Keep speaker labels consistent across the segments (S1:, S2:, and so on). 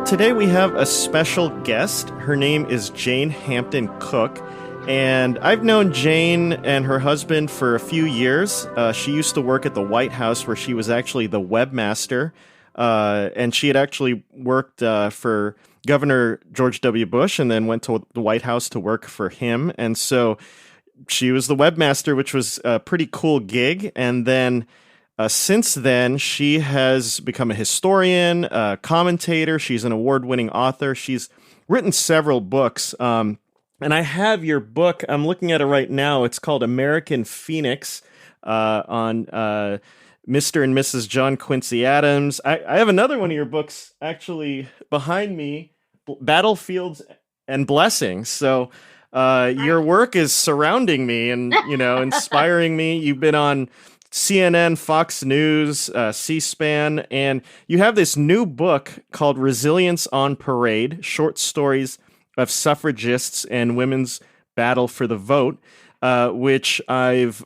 S1: Today we have a special guest. Her name is Jane Hampton Cook, and I've known Jane and her husband for a few years. She used to work at the White House, where she was actually the webmaster, and she had actually worked for Governor George W. Bush and then went to the White House to work for him. And so she was the webmaster, which was a pretty cool gig. And then since then, she has become a historian, a commentator. She's an award-winning author. She's written several books. And I have your book. I'm looking at it right now. It's called American Phoenix, on Mr. and Mrs. John Quincy Adams. I have another one of your books actually behind me, Battlefields and Blessings. So your work is surrounding me and, inspiring me. You've been on CNN, Fox News, C-SPAN, and you have this new book called Resilience on Parade, Short Stories of Suffragists and Women's Battle for the Vote, which I've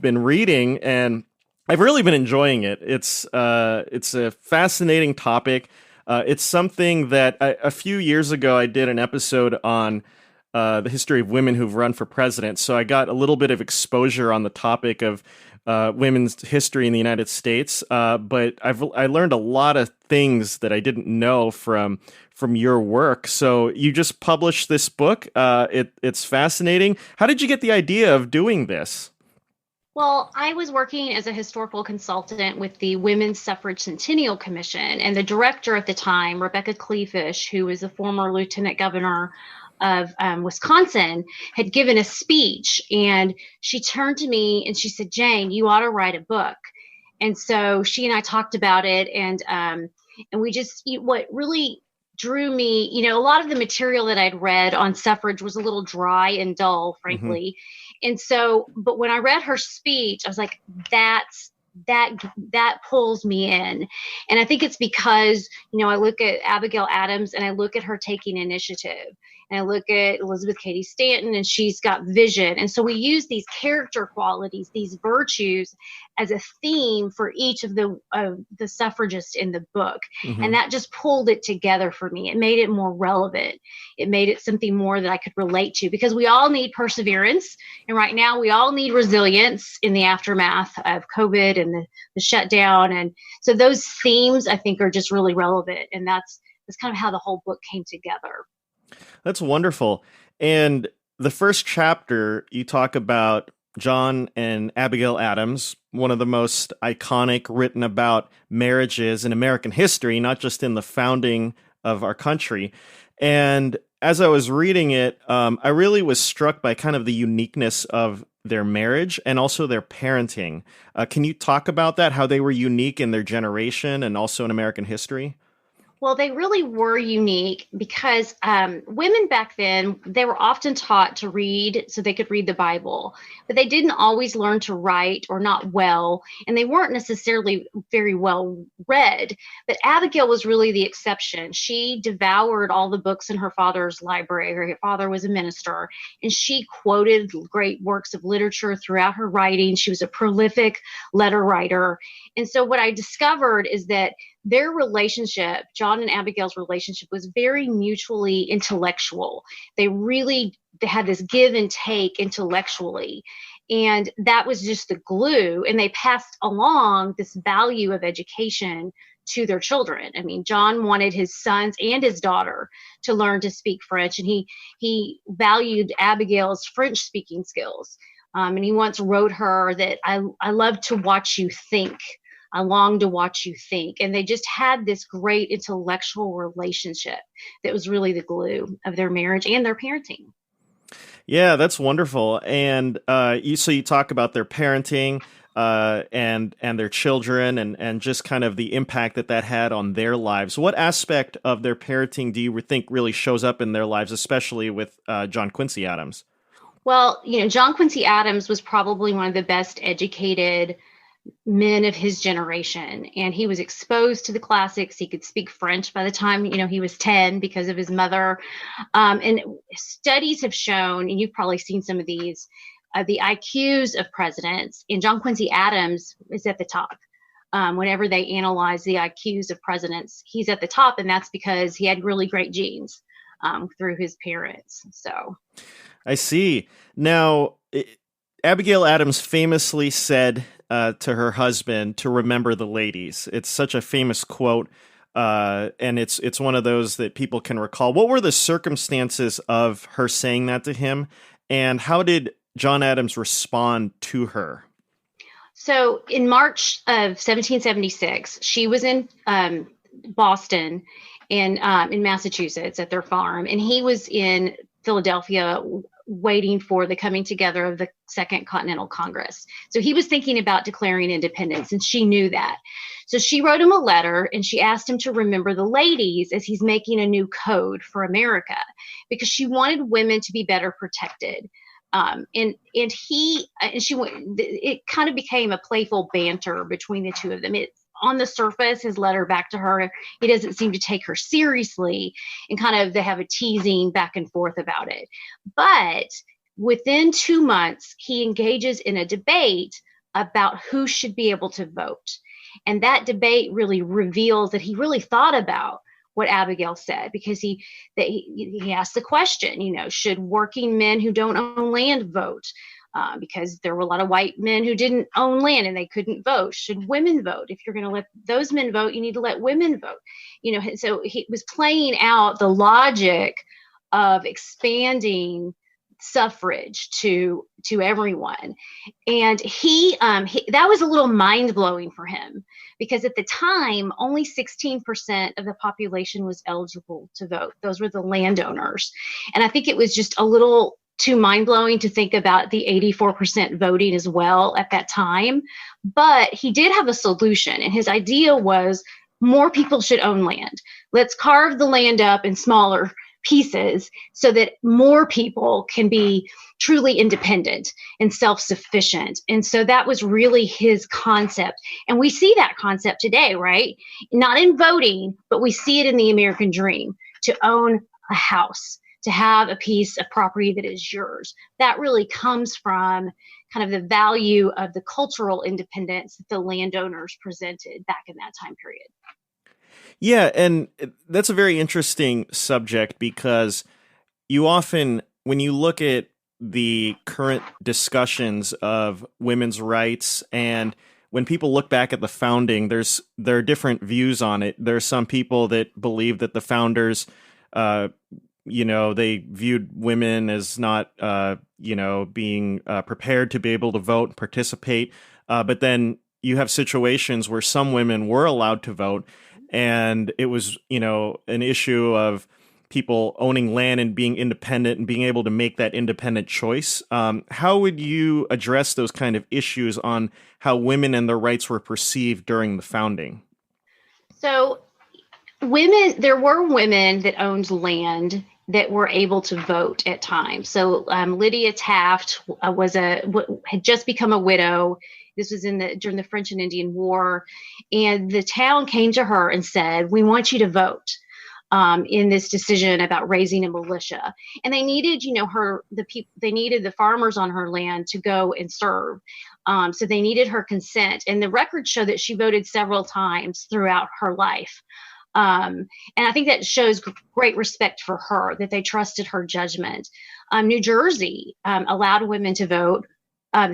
S1: been reading, and I've really been enjoying it. It's a fascinating topic. It's something that a few years ago I did an episode on the history of women who've run for president, so I got a little bit of exposure on the topic of women's history in the United States, but I learned a lot of things that I didn't know from your work. So you just published this book. It's fascinating. How did you get the idea of doing this?
S2: Well, I was working as a historical consultant with the Women's Suffrage Centennial Commission, and the director at the time, Rebecca Kleefisch, who was a former lieutenant governor of Wisconsin, had given a speech, and she turned to me and she said, "Jane, you ought to write a book." And so she and I talked about it, and we just, what really drew me, a lot of the material that I'd read on suffrage was a little dry and dull, frankly. And so, but when I read her speech, I was like, that pulls me in. And I think it's because, I look at Abigail Adams and I look at her taking initiative. And I look at Elizabeth Cady Stanton, and she's got vision. And so we use these character qualities, these virtues, as a theme for each of the suffragists in the book. And that just pulled it together for me. It made it more relevant. It made it something more that I could relate to, because we all need perseverance. And right now we all need resilience in the aftermath of COVID and the shutdown. And so those themes, I think, are just really relevant. And that's kind of how the whole book came together.
S1: That's wonderful. And the first chapter, you talk about John and Abigail Adams, one of the most iconic written about marriages in American history, not just in the founding of our country. And as I was reading it, I really was struck by kind of the uniqueness of their marriage and also their parenting. Can you talk about that, how they were unique in their generation and also in American history?
S2: Well, they really were unique because women back then, they were often taught to read so they could read the Bible, but they didn't always learn to write, or not well, and they weren't necessarily very well read. But Abigail was really the exception. She devoured all the books in her father's library. Her father was a minister, and she quoted great works of literature throughout her writing. She was a prolific letter writer. And so what I discovered is that their relationship, John and Abigail's relationship, was very mutually intellectual. They had this give and take intellectually. And that was just the glue. And they passed along this value of education to their children. I mean, John wanted his sons and his daughter to learn to speak French. And he valued Abigail's French speaking skills. And he once wrote her that, I love to watch you think. I long to watch you think. And they just had this great intellectual relationship that was really the glue of their marriage and their parenting.
S1: Yeah, that's wonderful. And you talk about their parenting and their children and just kind of the impact that had on their lives. What aspect of their parenting do you think really shows up in their lives, especially with John Quincy Adams?
S2: Well, John Quincy Adams was probably one of the best educated men of his generation, and he was exposed to the classics. He could speak French by the time he was 10 because of his mother, and studies have shown, and you've probably seen some of these, the IQs of presidents, and John Quincy Adams is at the top. whenever they analyze the IQs of presidents, he's at the top, and that's because he had really great genes through his parents. So
S1: I see. Now, Abigail Adams famously said to her husband to remember the ladies. It's such a famous quote, and it's one of those that people can recall. What were the circumstances of her saying that to him, and how did John Adams respond to her?
S2: So in March of 1776, she was in Boston in Massachusetts at their farm, and he was in Philadelphia waiting for the coming together of the Second Continental Congress. So he was thinking about declaring independence, and she knew that. So she wrote him a letter, and she asked him to remember the ladies as he's making a new code for America, because she wanted women to be better protected. It kind of became a playful banter between the two of them. On the surface, his letter back to her, he doesn't seem to take her seriously, and kind of they have a teasing back and forth about it. But within 2 months, he engages in a debate about who should be able to vote. And that debate really reveals that he really thought about what Abigail said, because he asked the question, should working men who don't own land vote? Because there were a lot of white men who didn't own land and they couldn't vote. Should women vote? If you're going to let those men vote, you need to let women vote. So he was playing out the logic of expanding suffrage to everyone, and that was a little mind-blowing for him, because at the time only 16% of the population was eligible to vote. Those were the landowners, and I think it was just a little too mind-blowing to think about the 84% voting as well at that time. But he did have a solution, and his idea was more people should own land. Let's carve the land up in smaller pieces so that more people can be truly independent and self-sufficient. And so that was really his concept. And we see that concept today, right? Not in voting, but we see it in the American dream, to own a house, to have a piece of property that is yours. That really comes from kind of the value of the cultural independence that the landowners presented back in that time period.
S1: Yeah, and that's a very interesting subject, because you often, when you look at the current discussions of women's rights, and when people look back at the founding, there are different views on it. There are some people that believe that the founders, they viewed women as not, being prepared to be able to vote and participate. But then you have situations where some women were allowed to vote, and it was, an issue of people owning land and being independent and being able to make that independent choice. How would you address those kind of issues on how women and their rights were perceived during the founding?
S2: So there were women that owned land that were able to vote at times. So Lydia Taft had just become a widow. This was during the French and Indian War, and the town came to her and said, "We want you to vote in this decision about raising a militia." And they needed, they needed the farmers on her land to go and serve. So they needed her consent, and the records show that she voted several times throughout her life. And I think that shows great respect for her, that they trusted her judgment. New Jersey allowed women to vote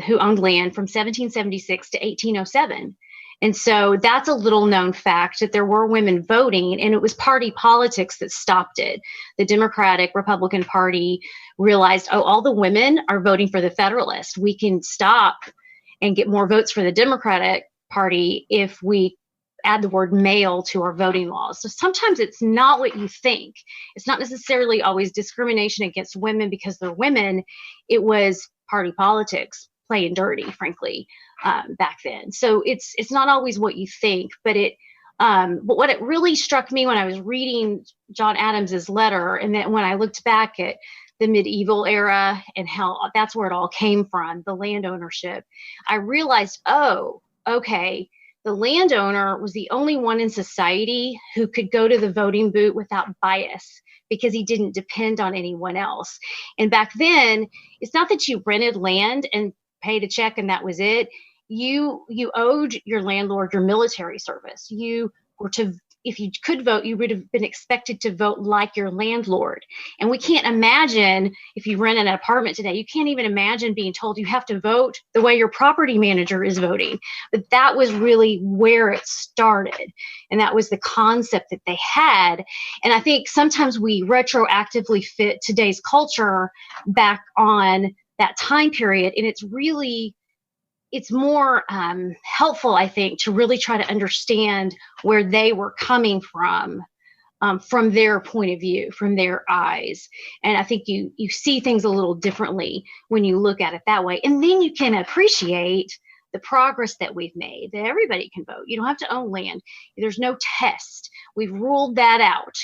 S2: who owned land from 1776 to 1807. And so that's a little known fact, that there were women voting, and it was party politics that stopped it. The Democratic Republican Party realized, all the women are voting for the Federalists. We can stop and get more votes for the Democratic Party if we add the word male to our voting laws. So sometimes it's not what you think. It's not necessarily always discrimination against women because they're women. It was party politics playing dirty, frankly, back then. So it's not always what you think, but but what it really struck me when I was reading John Adams's letter, and then when I looked back at the medieval era and how that's where it all came from, the land ownership, I realized, okay, the landowner was the only one in society who could go to the voting booth without bias, because he didn't depend on anyone else. And back then, it's not that you rented land and paid a check and that was it. you owed your landlord your military service. You were to, if you could vote, you would have been expected to vote like your landlord. And we can't imagine, if you rent an apartment today, you can't even imagine being told you have to vote the way your property manager is voting. But that was really where it started. And that was the concept that they had. And I think sometimes we retroactively fit today's culture back on that time period. And it's more helpful, I think, to really try to understand where they were coming from their point of view, from their eyes. And I think you see things a little differently when you look at it that way. And then you can appreciate the progress that we've made, that everybody can vote. You don't have to own land. There's no test. We've ruled that out,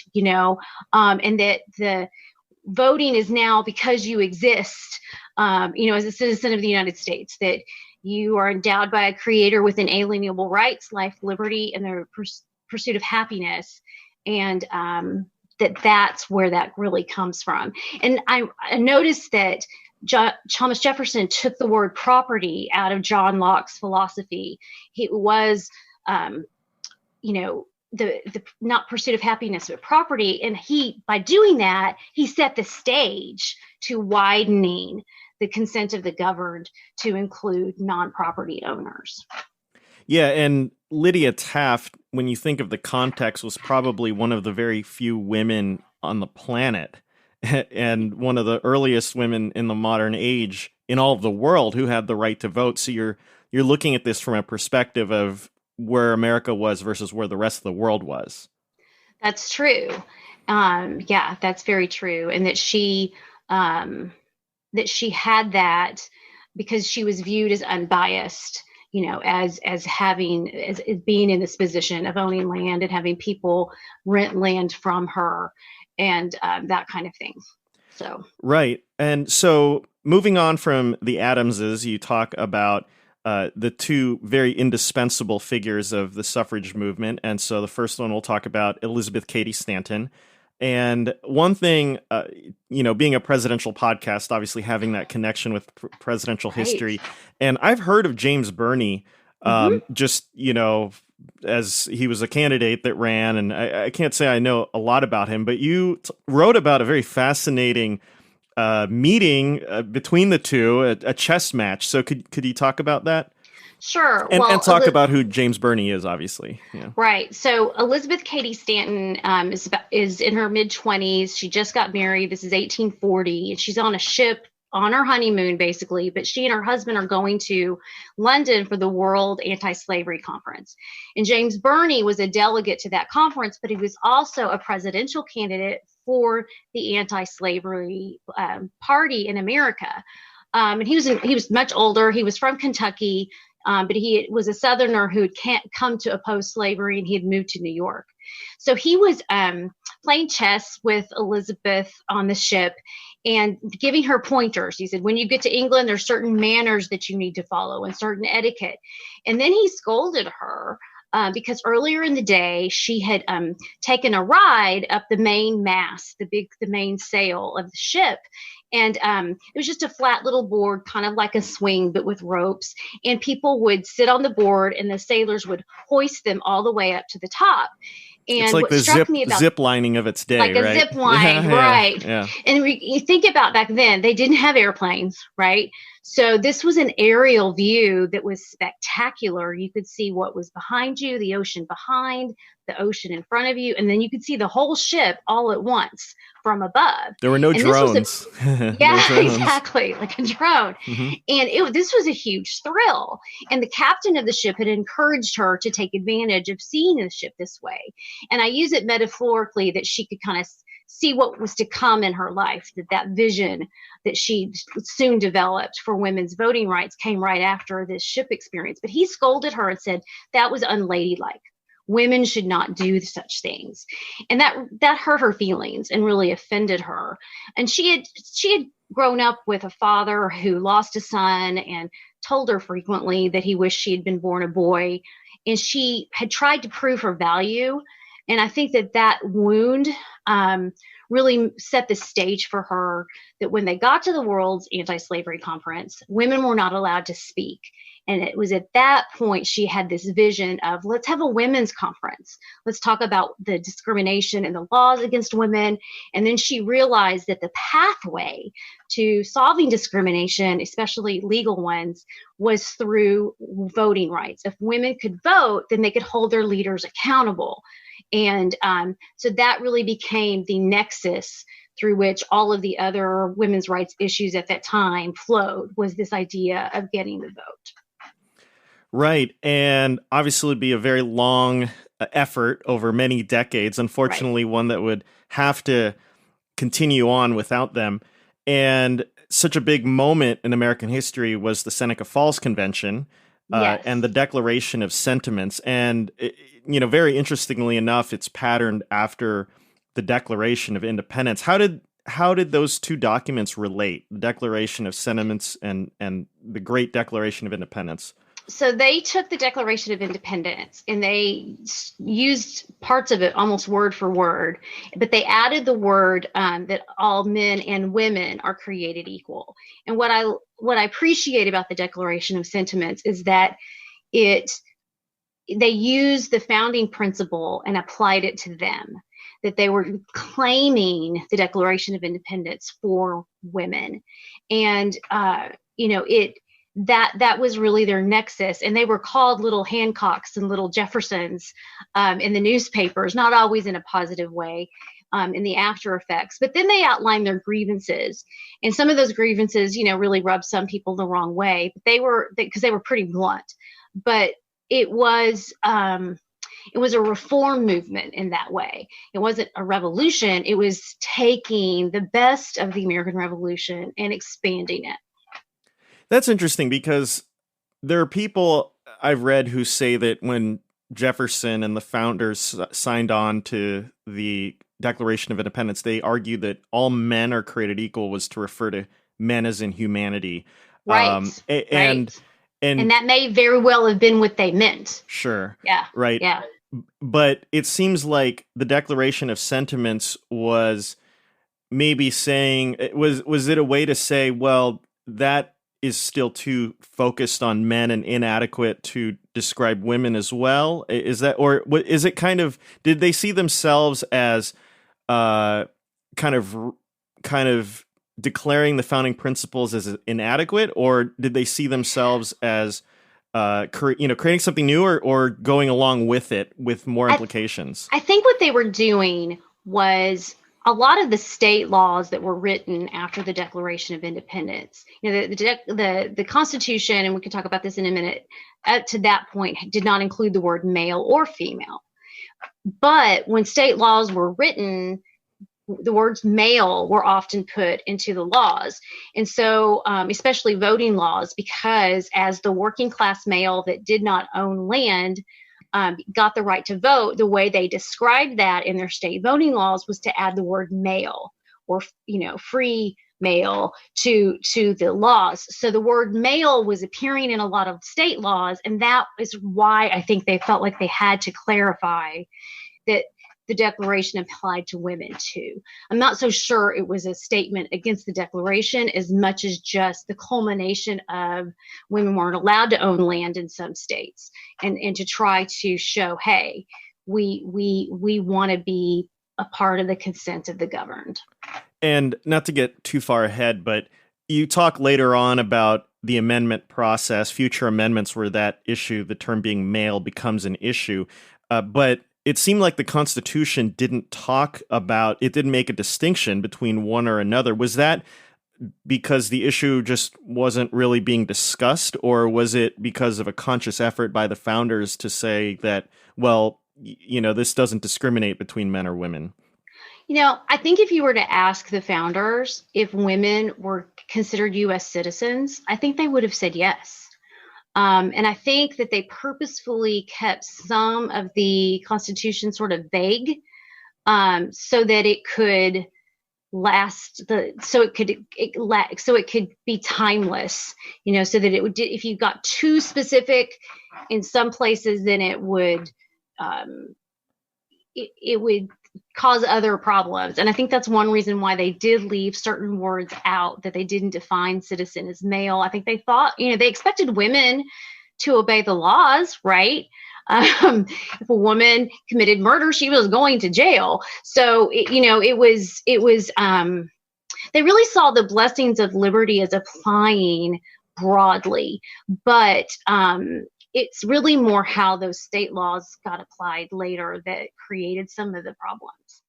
S2: and that the voting is now because you exist, as a citizen of the United States, that you are endowed by a creator with inalienable rights, life, liberty, and the pursuit of happiness. And that's where that really comes from. And I noticed that Thomas Jefferson took the word property out of John Locke's philosophy. It was, the not pursuit of happiness, but property. And by doing that, he set the stage to widening the consent of the governed to include non-property owners.
S1: Yeah, and Lydia Taft, when you think of the context, was probably one of the very few women on the planet and one of the earliest women in the modern age in all of the world who had the right to vote. So you're looking at this from a perspective of where America was versus where the rest of the world was.
S2: That's true. Yeah, that's very true. And that she had that because she was viewed as unbiased, as being in this position of owning land and having people rent land from her and that kind of thing. So
S1: right. And so moving on from the Adamses, you talk about the two very indispensable figures of the suffrage movement. And so the first one we'll talk about, Elizabeth Cady Stanton. And one thing, being a presidential podcast, obviously having that connection with presidential history. And I've heard of James Burney, as he was a candidate that ran. And I can't say I know a lot about him, but you wrote about a very fascinating meeting between the two, a chess match. So could you talk about that?
S2: Sure.
S1: And talk about who James Burney is, obviously. Yeah.
S2: Right. So Elizabeth Cady Stanton is in her mid-20s. She just got married. This is 1840. And she's on a ship on her honeymoon, basically. But she and her husband are going to London for the World Anti-Slavery Conference. And James Burney was a delegate to that conference, but he was also a presidential candidate for the anti-slavery party in America. And he was much older. He was from Kentucky. But he was a Southerner who had come to oppose slavery, and he had moved to New York. So he was playing chess with Elizabeth on the ship and giving her pointers. He said, when you get to England, there's certain manners that you need to follow and certain etiquette. And then he scolded her because earlier in the day, she had taken a ride up the main mast, the main sail of the ship. And it was just a flat little board, kind of like a swing, but with ropes. And people would sit on the board and the sailors would hoist them all the way up to the top. And
S1: it's like the zip lining of its day,
S2: like
S1: right?
S2: a zip line, right?
S1: Yeah.
S2: And you think about back then, they didn't have airplanes, right? So this was an aerial view that was spectacular. You could see what was behind you, the ocean behind, the ocean in front of you, and then you could see the whole ship all at once from above.
S1: There were no drones.
S2: Exactly, like a drone.
S1: Mm-hmm.
S2: And this was a huge thrill. And the captain of the ship had encouraged her to take advantage of seeing the ship this way. And I use it metaphorically that she could kind of see what was to come in her life, that vision that she soon developed for women's voting rights came right after this ship experience. But he scolded her and said that was unladylike. Women should not do such things. And that hurt her feelings and really offended her. And she had grown up with a father who lost a son and told her frequently that he wished she had been born a boy. And she had tried to prove her value. And I think that wound really set the stage for her, that when they got to the World's Anti-Slavery Conference, women were not allowed to speak. And it was at that point she had this vision of, let's have a women's conference. Let's talk about the discrimination and the laws against women. And then she realized that the pathway to solving discrimination, especially legal ones, was through voting rights. If women could vote, then they could hold their leaders accountable. And so that really became the nexus through which all of the other women's rights issues at that time flowed, was this idea of getting the vote.
S1: Right. And obviously it'd be a very long effort over many decades, unfortunately, right. One that would have to continue on without them. And such a big moment in American history was the Seneca Falls Convention,
S2: yes.
S1: And the Declaration of Sentiments. And, very interestingly enough, it's patterned after the Declaration of Independence. How did those two documents relate, the Declaration of Sentiments and the Great Declaration of Independence?
S2: So they took the Declaration of Independence and they used parts of it almost word for word, but they added the word that all men and women are created equal. And what I appreciate about the Declaration of Sentiments is that they used the founding principle and applied it to them, that they were claiming the Declaration of Independence for women. And, that was really their nexus. And they were called little Hancocks and little Jeffersons in the newspapers, not always in a positive way, in the after effects. But then they outlined their grievances. And some of those grievances, really rubbed some people the wrong way. But because they were pretty blunt. But it was a reform movement in that way. It wasn't a revolution. It was taking the best of the American Revolution and expanding it.
S1: That's interesting because there are people I've read who say that when Jefferson and the founders signed on to the Declaration of Independence, they argued that all men are created equal was to refer to men as in humanity.
S2: Right.
S1: And
S2: that may very well have been what they meant.
S1: Sure.
S2: Yeah.
S1: Right.
S2: Yeah.
S1: But it seems like the Declaration of Sentiments was maybe saying, was it a way to say, well, that is still too focused on men and inadequate to describe women as well? Is that, or is it kind of, did they see themselves as kind of declaring the founding principles as inadequate, or did they see themselves as creating something new, or going along with it with more implications?
S2: I think what they were doing was a lot of the state laws that were written after the Declaration of Independence, the Constitution, and we can talk about this in a minute, up to that point did not include the word male or female. But when state laws were written, the words male were often put into the laws. And so, especially voting laws, because as the working class male that did not own land got the right to vote, the way they described that in their state voting laws was to add the word male or, free male to the laws. So the word male was appearing in a lot of state laws. And that is why I think they felt like they had to clarify that the Declaration applied to women too. I'm not so sure it was a statement against the Declaration as much as just the culmination of women weren't allowed to own land in some states, and to try to show, hey, we want to be a part of the consent of the governed.
S1: And not to get too far ahead, but you talk later on about the amendment process, future amendments where that issue, the term being male, becomes an issue. But it seemed like the Constitution didn't make a distinction between one or another. Was that because the issue just wasn't really being discussed, or was it because of a conscious effort by the founders to say that, well, this doesn't discriminate between men or women?
S2: I think if you were to ask the founders if women were considered U.S. citizens, I think they would have said yes. And I think that they purposefully kept some of the Constitution sort of vague, so that it could so it could be timeless, so that it would, if you got too specific in some places, then it would cause other problems. And I think that's one reason why they did leave certain words out, that they didn't define citizen as male. I think they thought, they expected women to obey the laws, right? If a woman committed murder, she was going to jail. So, they really saw the blessings of liberty as applying broadly, but it's really more how those state laws got applied later that created some of the problems.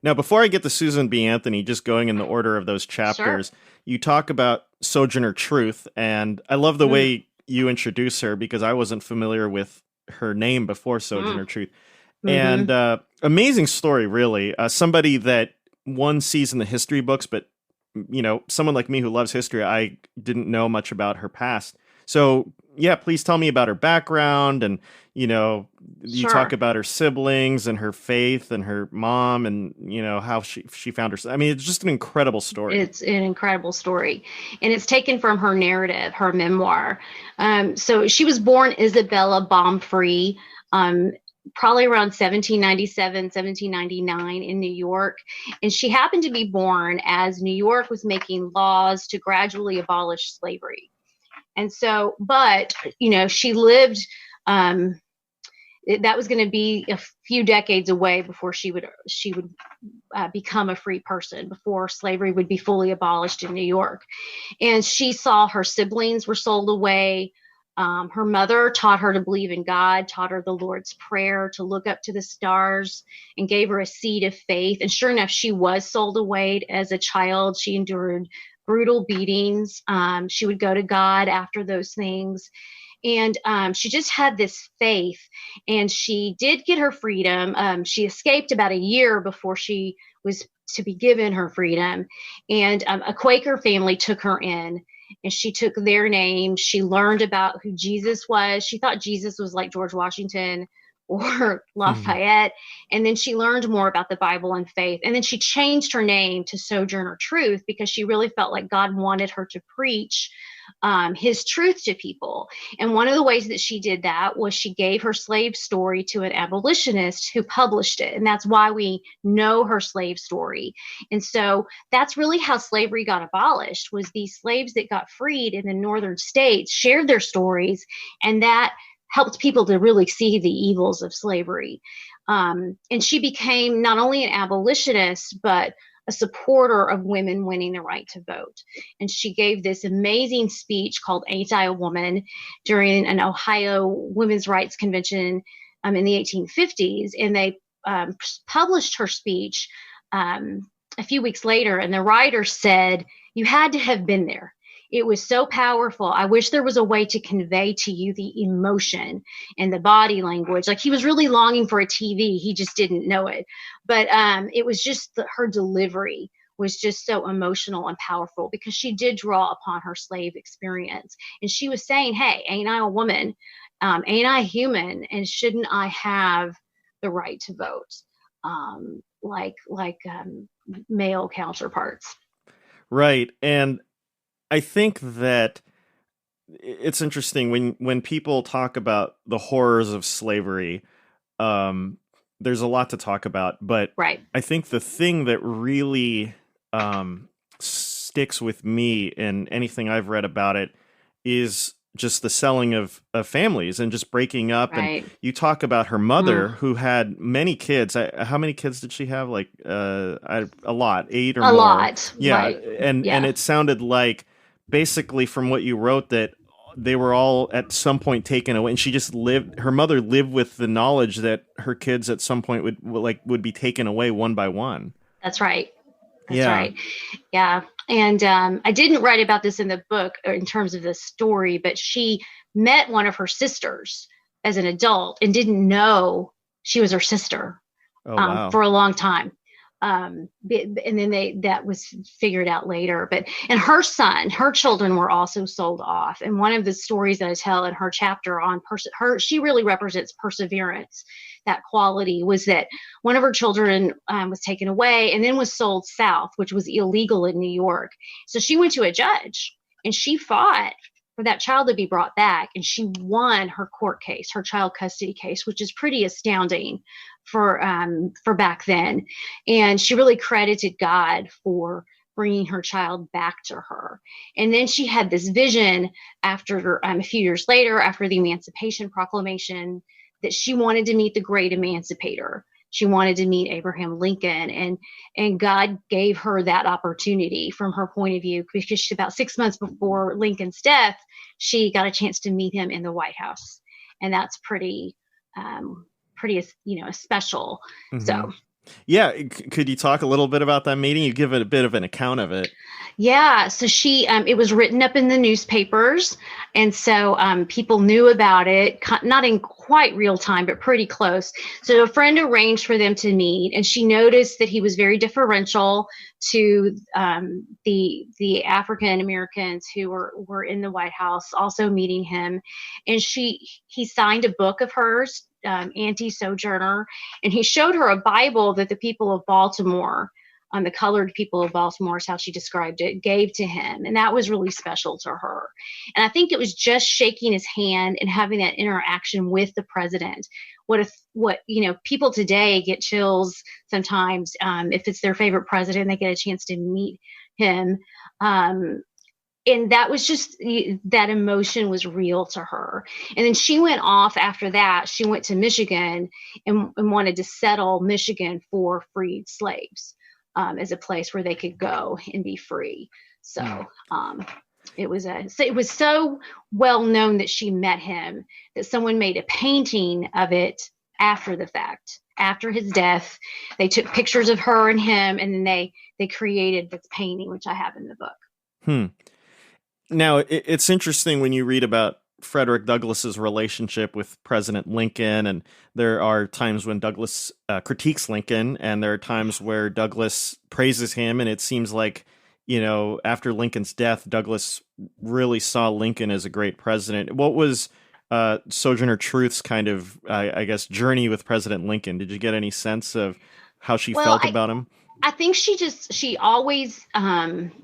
S1: Now, before I get to Susan B. Anthony, just going in the order of those chapters,
S2: Sure.
S1: you talk about Sojourner Truth, and I love the way you introduce her because I wasn't familiar with her name before Sojourner Truth. And amazing story, really. Somebody that one sees in the history books, but someone like me who loves history, I didn't know much about her past. So, yeah, please tell me about her background and, you talk about her siblings and her faith and her mom and, how she found herself. I mean, it's just an incredible story.
S2: It's an incredible story. And it's taken from her narrative, her memoir. So she was born Isabella Baumfree, probably around 1797, 1799 in New York. And she happened to be born as New York was making laws to gradually abolish slavery. And so, but, she lived, that was going to be a few decades away before she would become a free person, before slavery would be fully abolished in New York. And she saw her siblings were sold away. Her mother taught her to believe in God, taught her the Lord's Prayer, to look up to the stars, and gave her a seed of faith. And sure enough, she was sold away as a child. She endured brutal beatings. She would go to God after those things. And she just had this faith, and she did get her freedom. She escaped about a year before she was to be given her freedom. And a Quaker family took her in, and she took their name. She learned about who Jesus was. She thought Jesus was like George Washington or Lafayette. And then she learned more about the Bible and faith. And then she changed her name to Sojourner Truth because she really felt like God wanted her to preach his truth to people. And one of the ways that she did that was she gave her slave story to an abolitionist who published it. And that's why we know her slave story. And so that's really how slavery got abolished, was these slaves that got freed in the northern states shared their stories, and that helped people to really see the evils of slavery. And she became not only an abolitionist, but a supporter of women winning the right to vote. And she gave this amazing speech called Ain't I a Woman during an Ohio Women's Rights Convention in the 1850s. And they published her speech a few weeks later. And the writer said, "You had to have been there. It was so powerful. I wish there was a way to convey to you the emotion and the body language." Like, he was really longing for a TV. He just didn't know it. But it was just her delivery was just so emotional and powerful because she did draw upon her slave experience. And she was saying, hey, ain't I a woman? Ain't I human? And shouldn't I have the right to vote like male counterparts?
S1: Right. And I think that it's interesting when people talk about the horrors of slavery, there's a lot to talk about, but
S2: right.
S1: I think the thing that really sticks with me in anything I've read about it is just the selling of families and just breaking up.
S2: Right.
S1: And you talk about her mother who had many kids. How many kids did she have? Like a lot, 8 or more.
S2: A lot.
S1: Yeah.
S2: Right.
S1: And it sounded like, basically from what you wrote, that they were all at some point taken away, and she just her mother lived with the knowledge that her kids at some point would be taken away one by one.
S2: That's right. That's right. Yeah. And I didn't write about this in the book or in terms of the story, but she met one of her sisters as an adult and didn't know she was her sister for a long time. And then that was figured out later. And her children were also sold off. And one of the stories that I tell in her chapter on she really represents perseverance. that quality was that one of her children was taken away and then was sold south, which was illegal in New York. So she went to a judge and she fought for that child to be brought back, and she won her court case, her child custody case, which is pretty astounding for back then. And she really credited God for bringing her child back to her. And then she had this vision after a few years later, after the Emancipation Proclamation, that she wanted to meet the great emancipator. She wanted to meet Abraham Lincoln, and God gave her that opportunity from her point of view, because about 6 months before Lincoln's death, she got a chance to meet him in the White House, and that's pretty special.
S1: Mm-hmm.
S2: So.
S1: Yeah, could you talk a little bit about that meeting? You give it a bit of an account of it.
S2: Yeah, so it was written up in the newspapers, and so people knew about it, not in quite real time, but pretty close. So a friend arranged for them to meet, and she noticed that he was very deferential to the African Americans who were in the White House, also meeting him, and he signed a book of hers, Anti-Sojourner, and he showed her a Bible that the people of Baltimore, the colored people of Baltimore is how she described it, gave to him. And that was really special to her. And I think it was just shaking his hand and having that interaction with the president. People today get chills sometimes if it's their favorite president, they get a chance to meet him. And that was just, that emotion was real to her. And then she went off after that. She went to Michigan and wanted to settle Michigan for freed slaves. As a place where they could go and be free. So it was so well known that she met him that someone made a painting of it after the fact. After his death, they took pictures of her and him, and then they created this painting, which I have in the book.
S1: Now, it's interesting when you read about Frederick Douglass's relationship with President Lincoln, and there are times when Douglass critiques Lincoln, and there are times where Douglass praises him, and it seems like, after Lincoln's death, Douglass really saw Lincoln as a great president. What was Sojourner Truth's kind of, I guess, journey with President Lincoln? Did you get any sense of how she felt about him?
S2: I think she always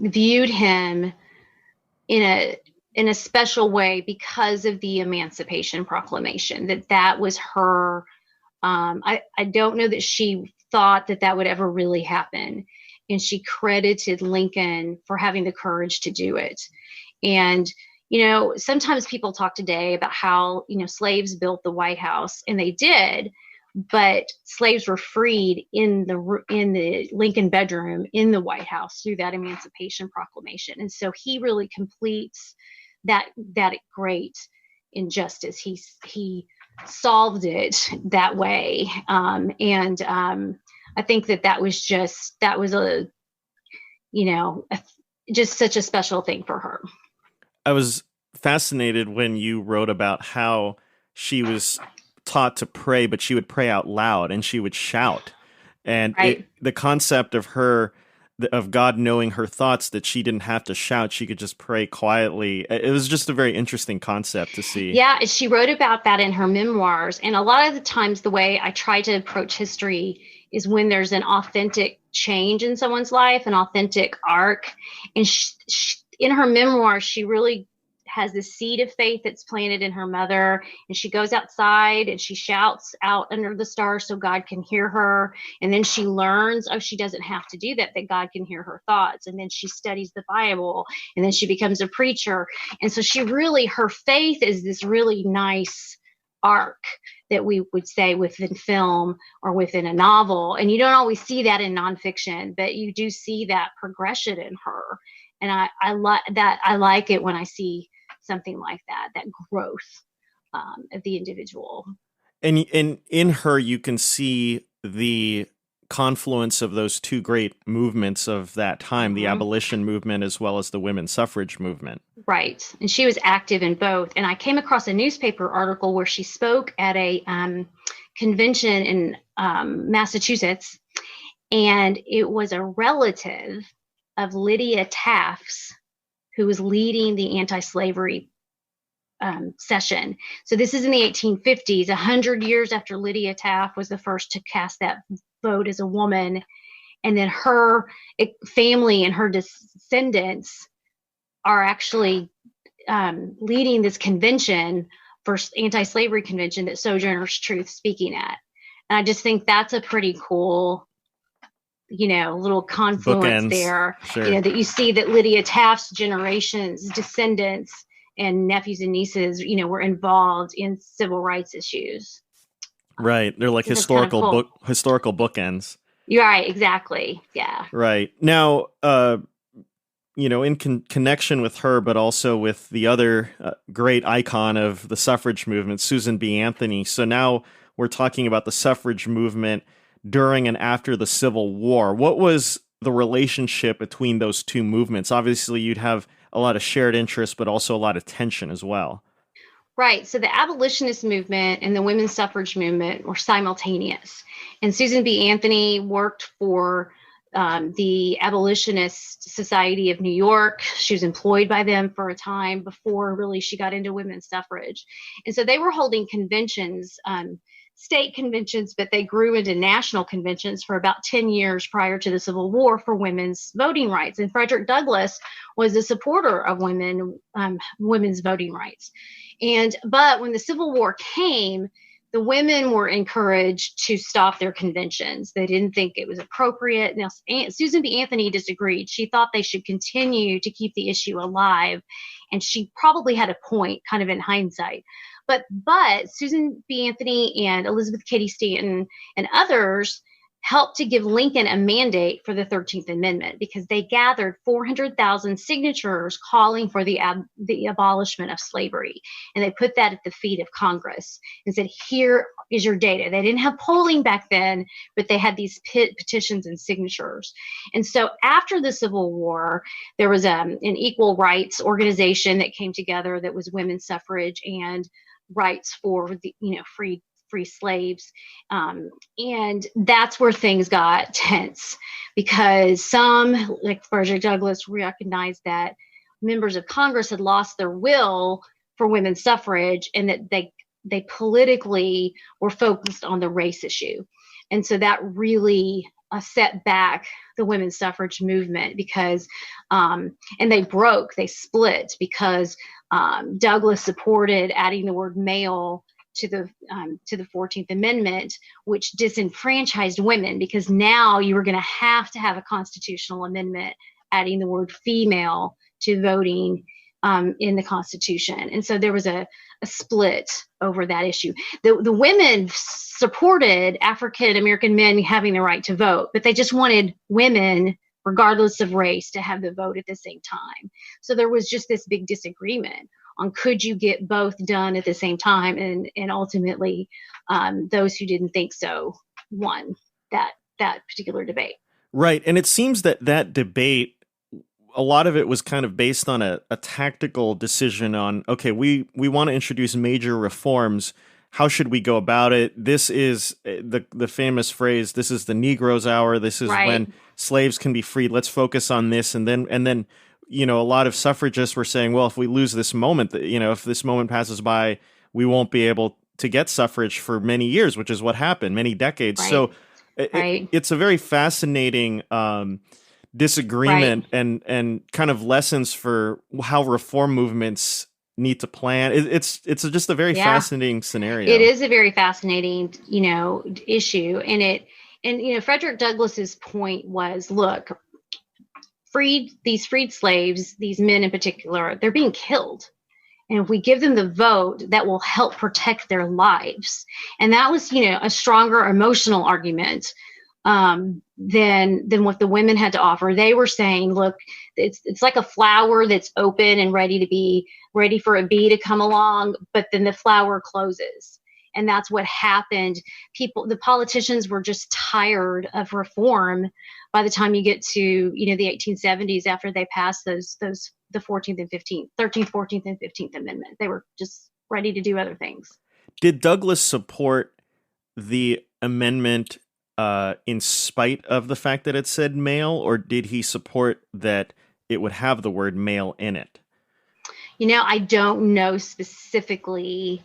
S2: viewed him in a special way because of the Emancipation Proclamation, that was her. I don't know that she thought that would ever really happen. And she credited Lincoln for having the courage to do it. And, sometimes people talk today about how, slaves built the White House, and they did, but slaves were freed in the Lincoln bedroom in the White House through that Emancipation Proclamation. And so he really completes that great injustice. He solved it that way. I think that was just such a special thing for her.
S1: I was fascinated when you wrote about how she was taught to pray, but she would pray out loud and she would shout. And
S2: right.
S1: The concept of God knowing her thoughts, that she didn't have to shout, she could just pray quietly. It was just a very interesting concept to see.
S2: Yeah, she wrote about that in her memoirs. And a lot of the times the way I try to approach history is when there's an authentic change in someone's life, an authentic arc. And in her memoirs, she really has this seed of faith that's planted in her mother, and she goes outside and she shouts out under the stars so God can hear her. And then she learns, she doesn't have to do that God can hear her thoughts. And then she studies the Bible, and then she becomes a preacher. And so her faith is this really nice arc that we would say within film or within a novel. And you don't always see that in nonfiction, but you do see that progression in her. And I like that. I like it when I see something like that growth of the individual.
S1: And in her, you can see the confluence of those two great movements of that time, the abolition movement as well as the women's suffrage movement.
S2: Right. And she was active in both. And I came across a newspaper article where she spoke at a convention in Massachusetts, and it was a relative of Lydia Taft's, who was leading the anti-slavery session. So this is in the 1850s, 100 years after Lydia Taft was the first to cast that vote as a woman. And then her family and her descendants are actually leading this convention, first anti-slavery convention that Sojourner's Truth speaking at. And I just think that's a pretty cool, little confluence
S1: Bookends.
S2: there.
S1: Sure.
S2: That you see that Lydia Taft's generations, descendants, and nephews and nieces, were involved in civil rights issues.
S1: Right. They're like
S2: So historical
S1: bookends.
S2: You're right. Exactly. Yeah.
S1: Right. Now, in connection with her, but also with the other great icon of the suffrage movement, Susan B. Anthony. So now we're talking about the suffrage movement during and after the Civil War. What was the relationship between those two movements? Obviously, you'd have a lot of shared interest, but also a lot of tension as well.
S2: Right. So the abolitionist movement and the women's suffrage movement were simultaneous. And Susan B. Anthony worked for the Abolitionist Society of New York. She was employed by them for a time before really she got into women's suffrage. And so they were holding conventions, state conventions, but they grew into national conventions for about 10 years prior to the Civil War for women's voting rights. And Frederick Douglass was a supporter of women's voting rights. But when the Civil War came, the women were encouraged to stop their conventions. They didn't think it was appropriate. Now, Susan B. Anthony disagreed. She thought they should continue to keep the issue alive. And she probably had a point, kind of in hindsight. But Susan B. Anthony and Elizabeth Cady Stanton and others helped to give Lincoln a mandate for the 13th Amendment because they gathered 400,000 signatures calling for the abolishment of slavery. And they put that at the feet of Congress and said, here is your data. They didn't have polling back then, but they had these petitions and signatures. And so after the Civil War, there was an equal rights organization that came together that was women's suffrage and rights for the free slaves. And that's where things got tense because some, like Frederick Douglass, recognized that members of Congress had lost their will for women's suffrage and that they politically were focused on the race issue. And so that really set back the women's suffrage movement because, and they split because Douglass supported adding the word male to the 14th Amendment, which disenfranchised women because now you were going to have a constitutional amendment adding the word female to voting in the Constitution. And so there was a split over that issue. The women supported African American men having the right to vote, but they just wanted women, regardless of race, to have the vote at the same time. So there was just this big disagreement on could you get both done at the same time, and ultimately those who didn't think so won that particular debate.
S1: Right, and it seems that debate, a lot of it was kind of based on a tactical decision on, okay, we want to introduce major reforms. How should we go about it? This is the famous phrase, this is the Negro's hour. This is
S2: right.
S1: when slaves can be freed. Let's focus on this. And then a lot of suffragists were saying, well, if we lose this moment, if this moment passes by, we won't be able to get suffrage for many years, which is what happened, many decades.
S2: Right.
S1: So
S2: right.
S1: It's a very fascinating disagreement
S2: right.
S1: and kind of lessons for how reform movements need to plan. It's just a very fascinating scenario.
S2: It is a very fascinating, issue. And Frederick Douglass's point was, look, these freed slaves, these men in particular, they're being killed. And if we give them the vote, that will help protect their lives. And that was, a stronger emotional argument than what the women had to offer. They were saying, look, it's like a flower that's open and ready for a bee to come along, but then the flower closes. And that's what happened. The politicians were just tired of reform by the time you get to, the 1870s after they passed the 14th and 15th, 13th, 14th, and 15th Amendment. They were just ready to do other things.
S1: Did Douglass support the amendment in spite of the fact that it said male, or did he support that it would have the word male in it?
S2: I don't know specifically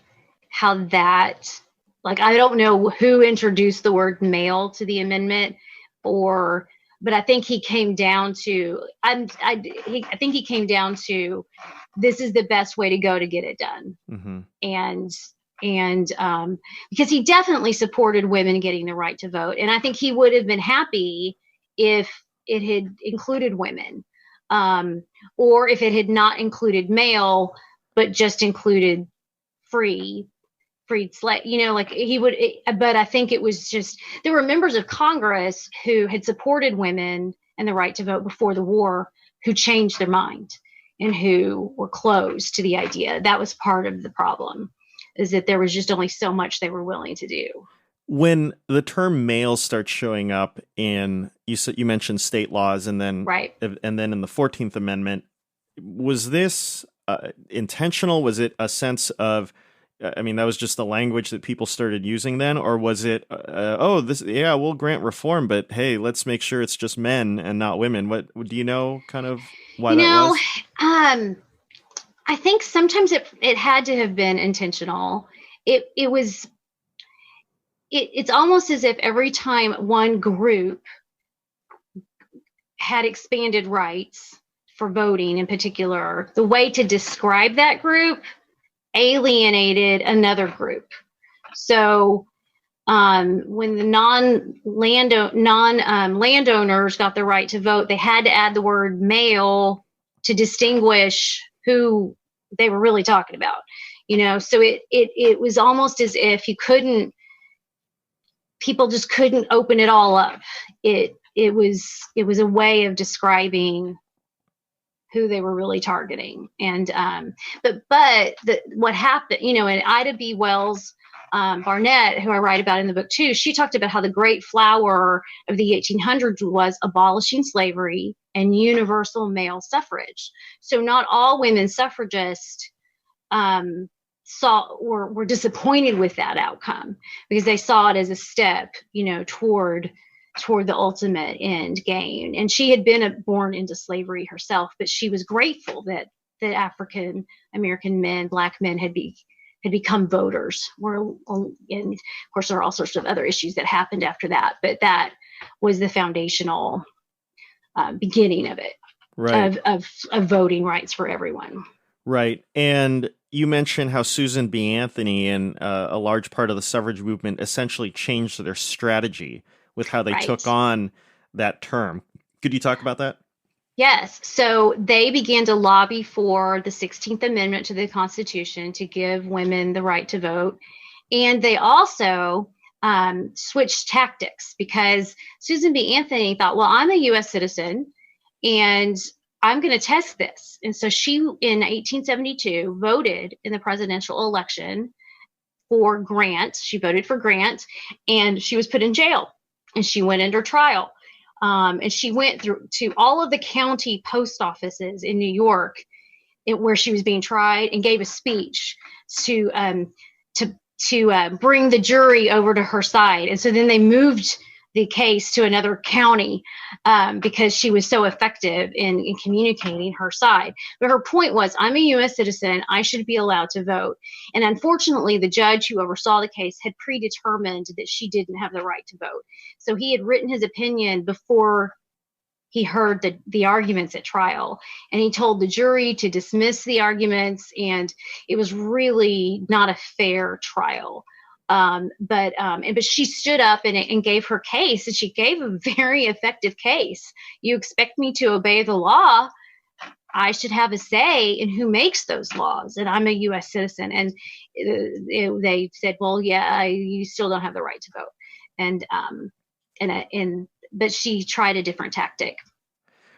S2: how that, like, I don't know who introduced the word male to the amendment, but I think he came down to, I think he came down to, this is the best way to go to get it done.
S1: Mm-hmm.
S2: And because he definitely supported women getting the right to vote. And I think he would have been happy if it had included women, or if it had not included male, but just included freed slave, like he would, but I think it was just, there were members of Congress who had supported women and the right to vote before the war who changed their mind and who were closed to the idea. That was part of the problem, is that there was just only so much they were willing to do.
S1: When the term male starts showing up in, you mentioned state laws, and then
S2: right,
S1: and then in the 14th Amendment, was this intentional? Was it a sense of, I mean, that was just the language that people started using then, or was it, we'll grant reform, but hey, let's make sure it's just men and not women? What do you know, kind of why that was?
S2: I think sometimes it had to have been intentional. It's almost as if every time one group had expanded rights for voting in particular, the way to describe that group alienated another group. So when the landowners got the right to vote, they had to add the word male to distinguish who they were really talking about. So it was almost as if people just couldn't open it all up. It was a way of describing who they were really targeting. And what happened, and Ida B. Wells Barnett, who I write about in the book too, she talked about how the great flower of the 1800s was abolishing slavery and universal male suffrage. So not all women suffragists were disappointed with that outcome, because they saw it as a step, toward the ultimate end game. And she had been born into slavery herself, but she was grateful that African American men, Black men, had become voters. And of course, there are all sorts of other issues that happened after that, but that was the foundational beginning of it,
S1: right,
S2: of voting rights for everyone.
S1: Right. And you mentioned how Susan B. Anthony and a large part of the suffrage movement essentially changed their strategy with how they took on that term. Could you talk about that?
S2: Yes. So they began to lobby for the 16th Amendment to the Constitution to give women the right to vote. And they also switched tactics, because Susan B. Anthony thought, well, I'm a U.S. citizen and I'm going to test this. And so she, in 1872, voted in the presidential election for Grant. She voted for Grant, and she was put in jail, and she went under trial. And she went through to all of the county post offices in New York where she was being tried, and gave a speech to bring the jury over to her side. And so then they moved the case to another county because she was so effective in communicating her side. But her point was, I'm a U.S. citizen. I should be allowed to vote. And unfortunately, the judge who oversaw the case had predetermined that she didn't have the right to vote. So he had written his opinion before he heard the arguments at trial, and he told the jury to dismiss the arguments, and it was really not a fair trial. But she stood up and gave her case, and she gave a very effective case. You expect me to obey the law, I should have a say in who makes those laws, and I'm a U.S. citizen. And they said, well, yeah, you still don't have the right to vote. But she tried a different tactic.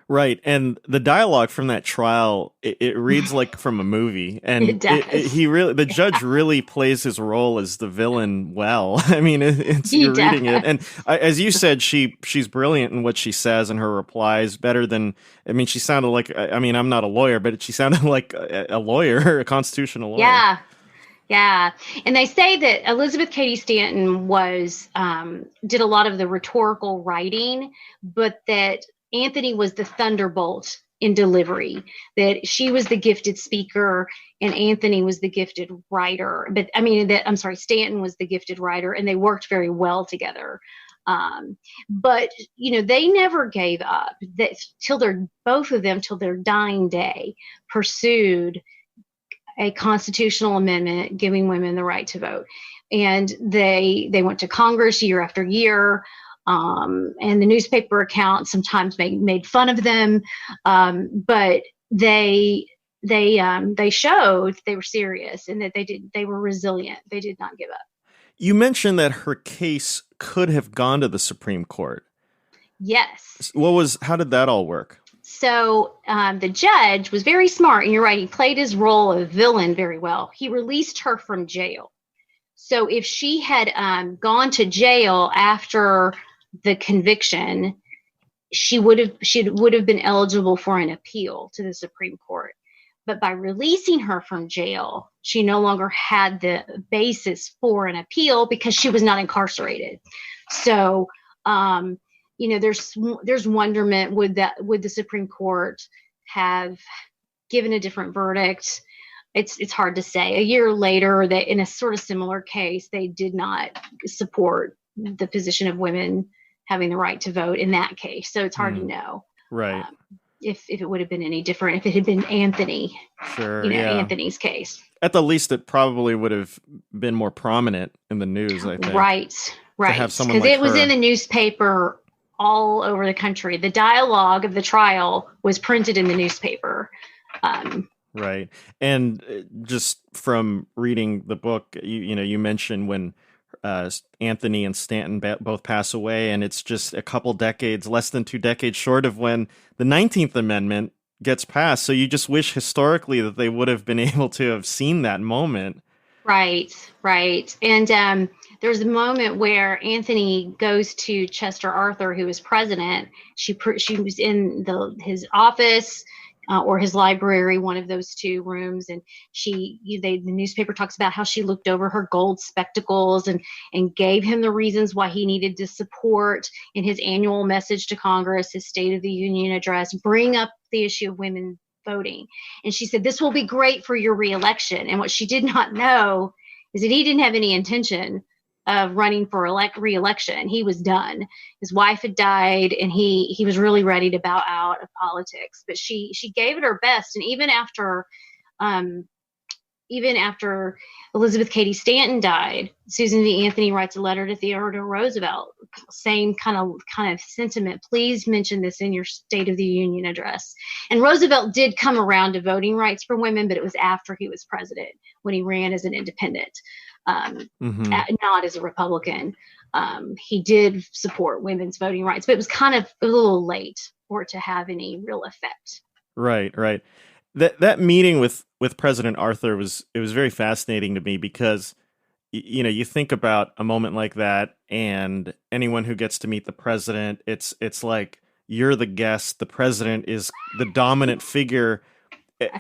S1: Right. And the dialogue from that trial, it reads like from a movie. And
S2: it does.
S1: The judge really plays his role as the villain well. I mean, you're reading it. And as you said, she's brilliant in what she says and her replies, better than, she sounded like, I'm not a lawyer, but she sounded like a lawyer, a constitutional lawyer.
S2: Yeah. Yeah. And they say that Elizabeth Cady Stanton did a lot of the rhetorical writing, but that Anthony was the thunderbolt in delivery, that she was the gifted speaker and Anthony was the gifted writer. Stanton was the gifted writer, and they worked very well together. But they never gave up. That both of them till their dying day pursued a constitutional amendment giving women the right to vote, and they went to Congress year after year. And the newspaper accounts sometimes made fun of them, but they showed they were serious and that they were resilient. They did not give up.
S1: You mentioned that her case could have gone to the Supreme Court.
S2: Yes.
S1: How did that all work?
S2: So the judge was very smart, and you're right, he played his role of villain very well. He released her from jail. So if she had gone to jail after the conviction, she would have been eligible for an appeal to the Supreme Court. But by releasing her from jail, she no longer had the basis for an appeal because she was not incarcerated. So, there's wonderment. Would the Supreme Court have given a different verdict? It's hard to say. A year later, that in a sort of similar case, they did not support the position of women having the right to vote in that case. So it's hard to know.
S1: Right.
S2: If it would have been any different, if it had been Anthony, Anthony's case.
S1: At the least, it probably would have been more prominent in the news, I think.
S2: Right. Because it was in the newspaper all over the country. The dialogue of the trial was printed in the newspaper.
S1: Right. And just from reading the book, you mentioned when Anthony and Stanton both pass away, and it's just a couple decades, less than 2 decades short of when the 19th Amendment gets passed. So you just wish historically that they would have been able to have seen that moment.
S2: Right. And there's a moment where Anthony goes to Chester Arthur, who was president. She was in his office or his library, one of those two rooms, and the newspaper talks about how she looked over her gold spectacles and gave him the reasons why he needed to support in his annual message to Congress, his State of the Union address, bring up the issue of women voting. And she said, "This will be great for your reelection." And what she did not know is that he didn't have any intention of running for re-election. He was done. His wife had died, and he was really ready to bow out of politics. But she gave it her best, and even after Elizabeth Cady Stanton died, Susan B. Anthony writes a letter to Theodore Roosevelt, same kind of sentiment. Please mention this in your State of the Union address. And Roosevelt did come around to voting rights for women, but it was after he was president, when he ran as an independent. Not as a Republican. He did support women's voting rights, but it was kind of a little late for it to have any real effect.
S1: Right. That meeting with President Arthur was very fascinating to me because, you think about a moment like that, and anyone who gets to meet the president, it's like you're the guest, the president is the dominant figure,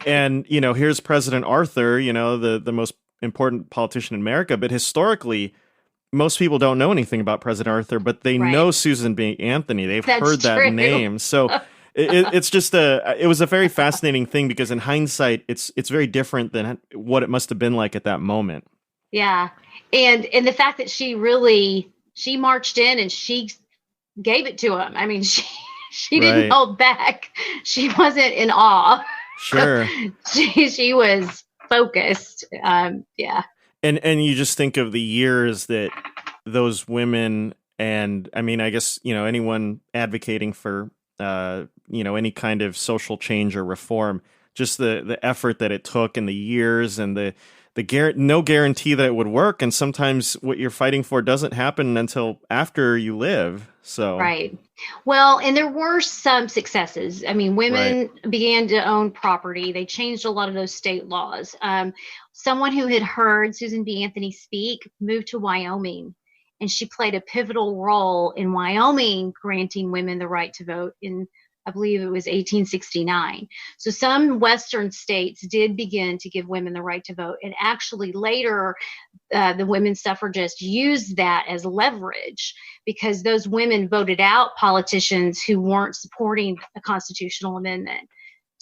S1: and here's President Arthur, the most important politician in America, but historically, most people don't know anything about President Arthur, but they know Susan B. Anthony. They've heard that name. So it's just it was a very fascinating thing because in hindsight, it's very different than what it must have been like at that moment.
S2: Yeah. And the fact that she marched in and she gave it to him. I mean, she didn't hold back. She wasn't in awe.
S1: Sure.
S2: She was focused. And
S1: you just think of the years that those women, and I mean, I guess, anyone advocating for, any kind of social change or reform, just the effort that it took and the years and the no guarantee that it would work. And sometimes what you're fighting for doesn't happen until after you live. So,
S2: right. Well, and there were some successes. I mean, women began to own property. They changed a lot of those state laws. Someone who had heard Susan B. Anthony speak moved to Wyoming, and she played a pivotal role in Wyoming granting women the right to vote in, I believe it was 1869. So some Western states did begin to give women the right to vote. And actually later, the women suffragists used that as leverage because those women voted out politicians who weren't supporting a constitutional amendment.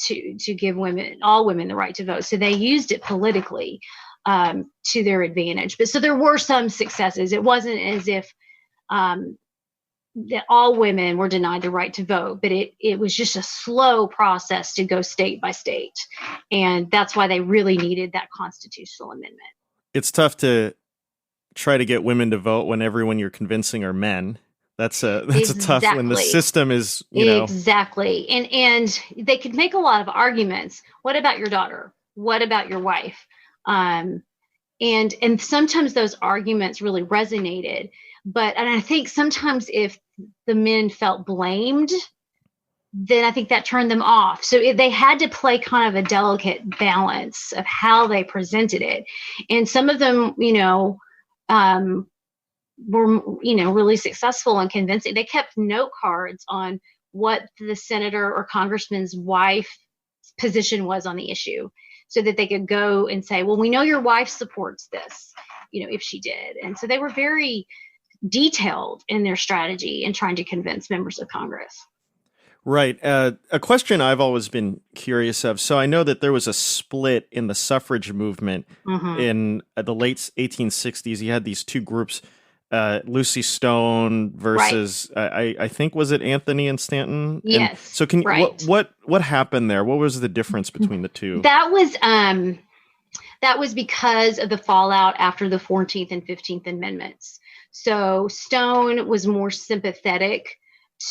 S2: to give all women the right to vote. So they used it politically to their advantage. But so there were some successes. It wasn't as if that all women were denied the right to vote, but it was just a slow process to go state by state. And that's why they really needed that constitutional amendment.
S1: It's tough to try to get women to vote when everyone you're convincing are men. That's a tough when the system is,
S2: Exactly. And they could make a lot of arguments. What about your daughter? What about your wife? And sometimes those arguments really resonated. And I think sometimes if the men felt blamed, then I think that turned them off. So they had to play kind of a delicate balance of how they presented it. And some of them, were, really successful in convincing. They kept note cards on what the senator or congressman's wife's position was on the issue, so that they could go and say, well, we know your wife supports this, if she did. And so they were very detailed in their strategy in trying to convince members of Congress.
S1: Right. A question I've always been curious of. So I know that there was a split in the suffrage movement in the late 1860s. You had these two groups, Lucy Stone versus, right. I think, was it Anthony and Stanton?
S2: Yes.
S1: And so can you, what happened there? What was the difference between the two?
S2: That was because of the fallout after the 14th and 15th Amendments. So Stone was more sympathetic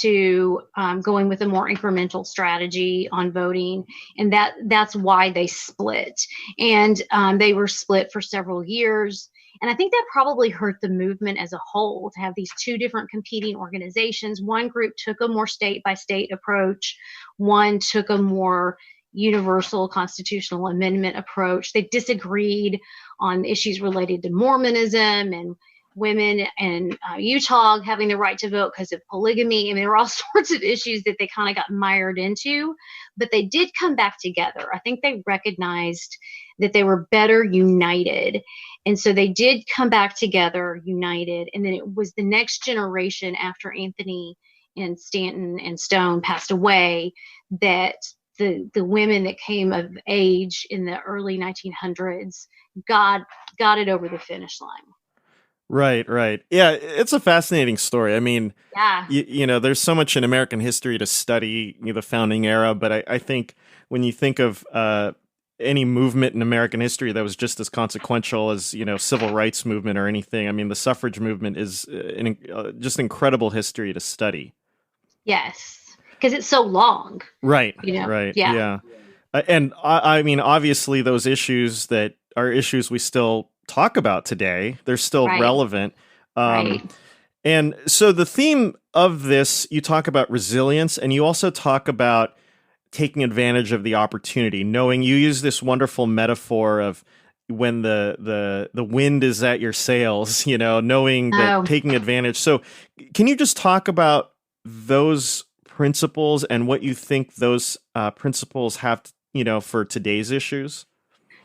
S2: to going with a more incremental strategy on voting, and that's why they split. And they were split for several years. And I think that probably hurt the movement as a whole to have these two different competing organizations. One group took a more state-by-state approach. One took a more universal constitutional amendment approach. They disagreed on issues related to Mormonism and women in Utah having the right to vote because of polygamy. I mean, there were all sorts of issues that they kind of got mired into, but they did come back together. I think they recognized that they were better united. And so they did come back together united. And then it was the next generation after Anthony and Stanton and Stone passed away that the women that came of age in the early 1900s got it over the finish line.
S1: Right. Yeah, it's a fascinating story. I mean,
S2: yeah,
S1: there's so much in American history to study, the founding era, but I think when you think of any movement in American history that was just as consequential as, civil rights movement or anything, I mean, the suffrage movement is just incredible history to study.
S2: Yes, because it's so long.
S1: Right, right, yeah. And I mean, obviously those issues that are issues we still talk about today, they're still relevant.
S2: Right.
S1: And so the theme of this, you talk about resilience, and you also talk about taking advantage of the opportunity, knowing you use this wonderful metaphor of when the wind is at your sails, knowing that taking advantage. So can you just talk about those principles and what you think those principles have, for today's issues?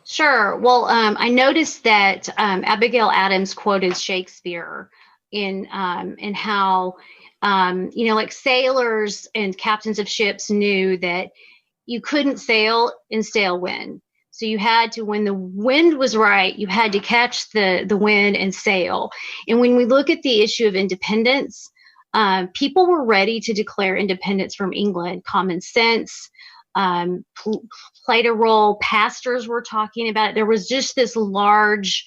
S2: Sure. Well, I noticed that Abigail Adams quoted Shakespeare in how, like sailors and captains of ships knew that you couldn't sail in stale wind. So you had to, when the wind was right, you had to catch the wind and sail. And when we look at the issue of independence, people were ready to declare independence from England. Common sense played a role. Pastors were talking about it. There was just this large,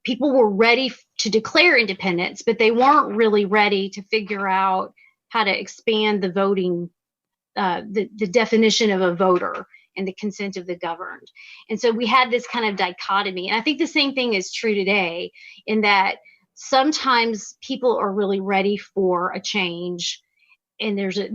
S2: people were ready to declare independence, but they weren't really ready to figure out how to expand the voting, the definition of a voter and the consent of the governed. And so we had this kind of dichotomy. And I think the same thing is true today, in that sometimes people are really ready for a change, and there's a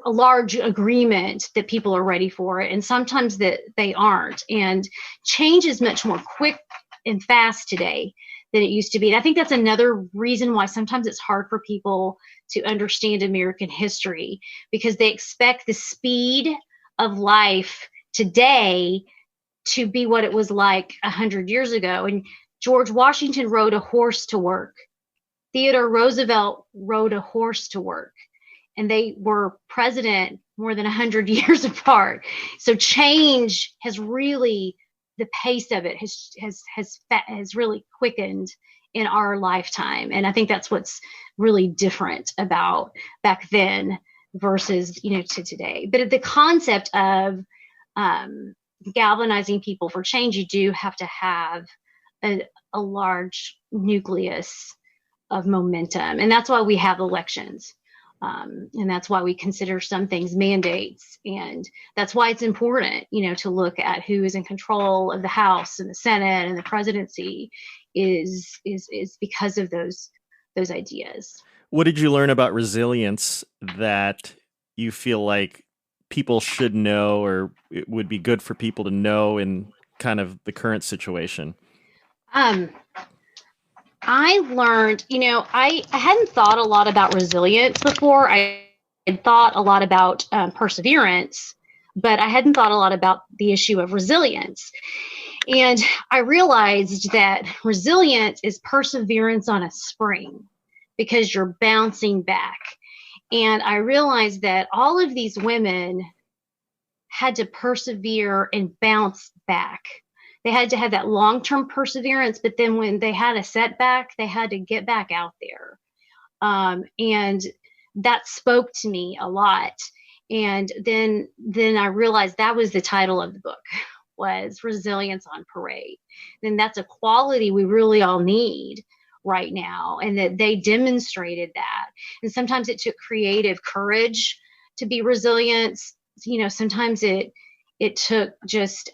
S2: large agreement that people are ready for it, and sometimes that they aren't. And change is much more quick and fast today than it used to be. And I think that's another reason why sometimes it's hard for people to understand American history, because they expect the speed of life today to be what it was like 100 years ago. And George Washington rode a horse to work. Theodore Roosevelt rode a horse to work. And they were president more than 100 years apart. So change has really, the pace of it has really quickened in our lifetime. And I think that's what's really different about back then versus, to today. But the concept of galvanizing people for change, you do have to have a large nucleus of momentum. And that's why we have elections. And that's why we consider some things mandates. And that's why it's important, to look at who is in control of the House and the Senate and the presidency is because of those ideas.
S1: What did you learn about resilience that you feel like people should know, or it would be good for people to know in kind of the current situation?
S2: I learned, I hadn't thought a lot about resilience before. I had thought a lot about perseverance, but I hadn't thought a lot about the issue of resilience. And I realized that resilience is perseverance on a spring because you're bouncing back. And I realized that all of these women had to persevere and bounce back. They had to have that long-term perseverance, but then when they had a setback, they had to get back out there. And that spoke to me a lot. And then I realized that was the title of the book, was Resilience on Parade. And that's a quality we really all need right now, and that they demonstrated that. And sometimes it took creative courage to be resilient. Sometimes it took just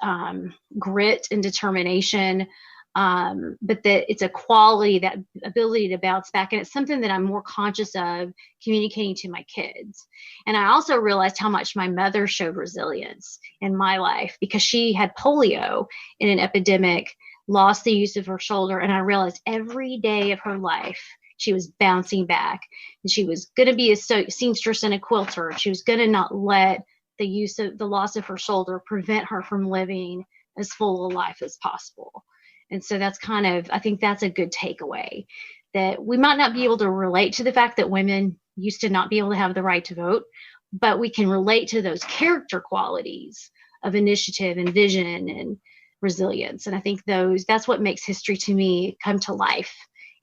S2: grit and determination, but that it's a quality, that ability to bounce back. And it's something that I'm more conscious of communicating to my kids. And I also realized how much my mother showed resilience in my life, because she had polio in an epidemic, lost the use of her shoulder. And I realized every day of her life, she was bouncing back, and she was going to be a seamstress and a quilter. She was going to not let the loss of her shoulder prevent her from living as full a life as possible. And so that's I think that's a good takeaway, that we might not be able to relate to the fact that women used to not be able to have the right to vote, but we can relate to those character qualities of initiative and vision and resilience. And I think that's what makes history to me come to life,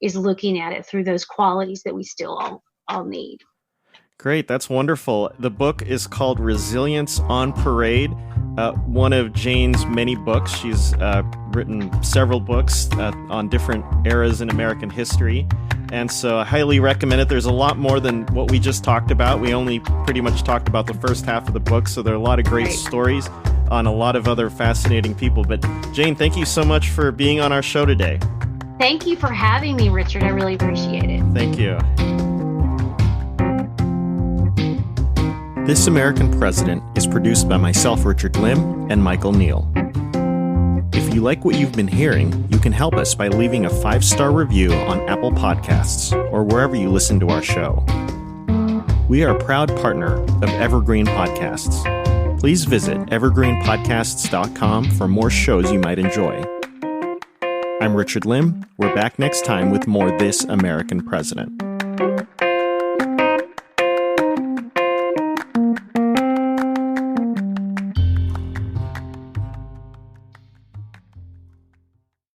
S2: is looking at it through those qualities that we still all need.
S1: Great. That's wonderful. The book is called Resilience on Parade, one of Jane's many books. She's written several books on different eras in American history. And so I highly recommend it. There's a lot more than what we just talked about. We only pretty much talked about the first half of the book. So there are a lot of great stories on a lot of other fascinating people. But Jane, thank you so much for being on our show today.
S2: Thank you for having me, Richard. I really appreciate it.
S1: Thank you. This American President is produced by myself, Richard Lim, and Michael Neal. If you like what you've been hearing, you can help us by leaving a 5-star review on Apple Podcasts or wherever you listen to our show. We are a proud partner of Evergreen Podcasts. Please visit evergreenpodcasts.com for more shows you might enjoy. I'm Richard Lim. We're back next time with more This American President.